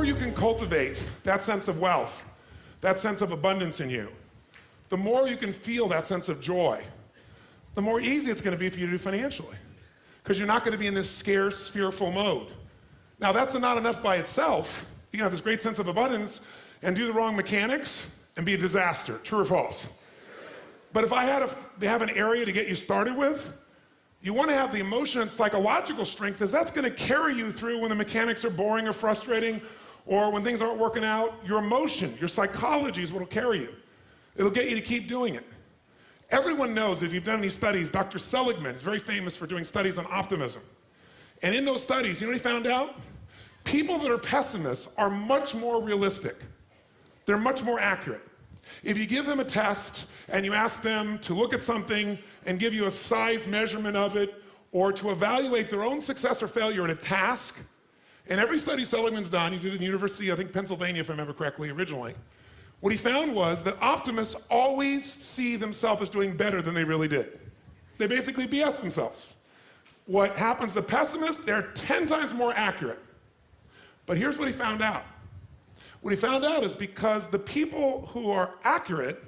you can cultivate that sense of wealth, that sense of abundance in you, the more you can feel that sense of joy, the more easy it's going to be for you to do financially. Because you're not going to be in this scarce, fearful mode. Now, that's not enough by itself. You can have this great sense of abundance and do the wrong mechanics and be a disaster. True or false? But if I had to have an area to get you started with, you want to have the emotion and psychological strength, because that's going to carry you through when the mechanics are boring or frustrating, or when things aren't working out. Your emotion, your psychology is what will carry you. It'll get you to keep doing it. Everyone knows, if you've done any studies, Dr. Seligman is very famous for doing studies on optimism. And in those studies, you know what he found out? People that are pessimists are much more realistic. They're much more accurate. If you give them a test and you ask them to look at something and give you a size measurement of it, or to evaluate their own success or failure at a task, and every study Seligman's done, he did it in the University, I think Pennsylvania if I remember correctly originally, what he found was that optimists always see themselves as doing better than they really did. They basically BS themselves. What happens to pessimists, they're 10 times more accurate. But here's what he found out. What he found out is because the people who are accurate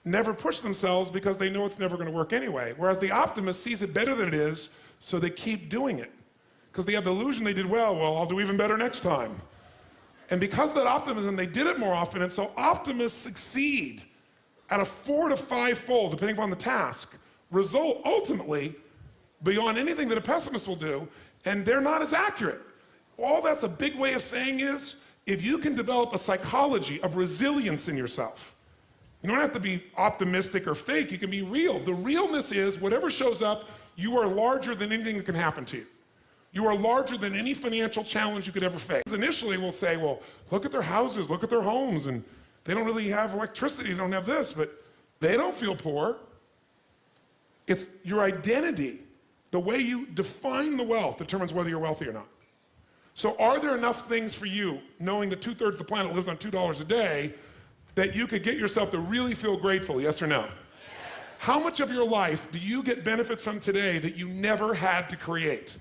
never push themselves because they know it's never going to work anyway. Whereas the optimist sees it better than it is, so they keep doing it. Because they have the illusion they did well, I'll do even better next time. And because of that optimism, they did it more often, and so optimists succeed at a 4 to 5-fold, depending upon the task, result ultimately beyond anything that a pessimist will do, and they're not as accurate. All that's a big way of saying is, if you can develop a psychology of resilience in yourself, you don't have to be optimistic or fake, you can be real. The realness is, whatever shows up, you are larger than anything that can happen to you. You are larger than any financial challenge you could ever face. Initially, we'll say, well, look at their houses, look at their homes, and they don't really have electricity, they don't have this, but they don't feel poor. It's your identity. The way you define the wealth determines whether you're wealthy or not. So are there enough things for you, knowing that 2/3 of the planet lives on $2 a day, that you could get yourself to really feel grateful, yes or no? Yes. How much of your life do you get benefits from today that you never had to create?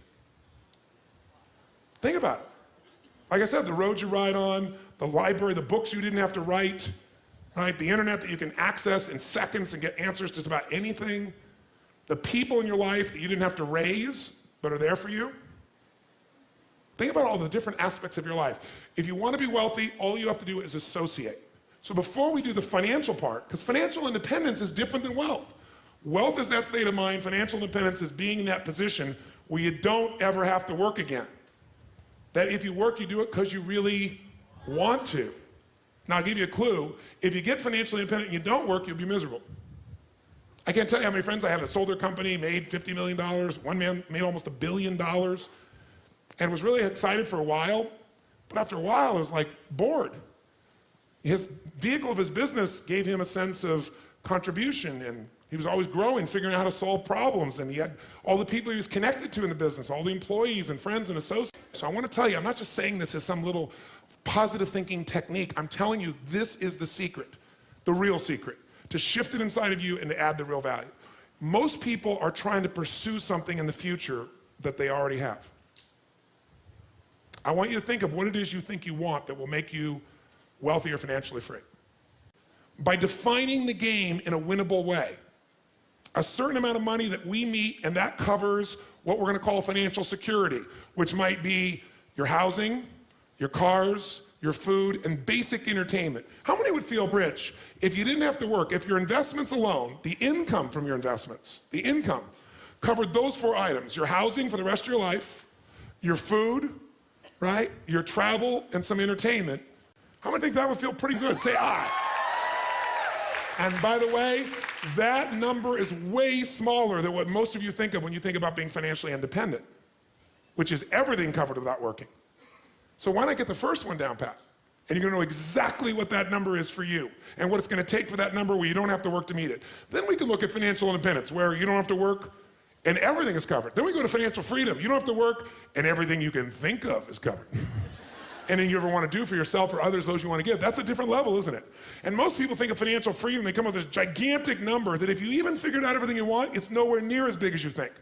Think about it. Like I said, the roads you ride on, the library, the books you didn't have to write, right? The internet that you can access in seconds and get answers just about anything. The people in your life that you didn't have to raise, but are there for you. Think about all the different aspects of your life. If you want to be wealthy, all you have to do is associate. So before we do the financial part, because financial independence is different than wealth. Wealth is that state of mind, financial independence is being in that position where you don't ever have to work again. That if you work, you do it because you really want to. Now, I'll give you a clue. If you get financially independent and you don't work, you'll be miserable. I can't tell you how many friends I have that sold their company, made $50 million. One man made almost $1 billion and was really excited for a while. But after a while, it was like bored. His vehicle of his business gave him a sense of contribution, and he was always growing, figuring out how to solve problems, and he had all the people he was connected to in the business, all the employees and friends and associates. So I want to tell you, I'm not just saying this as some little positive thinking technique. I'm telling you, this is the secret, the real secret, to shift it inside of you and to add the real value. Most people are trying to pursue something in the future that they already have. I want you to think of what it is you think you want that will make you wealthy or financially free. By defining the game in a winnable way, a certain amount of money that we meet, and that covers what we're going to call financial security, which might be your housing, your cars, your food, and basic entertainment. How many would feel rich if you didn't have to work, if your investments alone, the income from your investments, the income, covered those 4 items: your housing for the rest of your life, your food, right, your travel, and some entertainment? How many think that would feel pretty good? Say aye. And by the way, that number is way smaller than what most of you think of when you think about being financially independent, which is everything covered without working. So why not get the first one down pat? And you're gonna know exactly what that number is for you and what it's gonna take for that number where you don't have to work to meet it. Then we can look at financial independence, where you don't have to work and everything is covered. Then we go to financial freedom. You don't have to work and everything you can think of is covered. Anything you ever want to do for yourself or others, those you want to give. That's a different level, isn't it? And most people think of financial freedom, they come up with this gigantic number that if you even figured out everything you want, it's nowhere near as big as you think.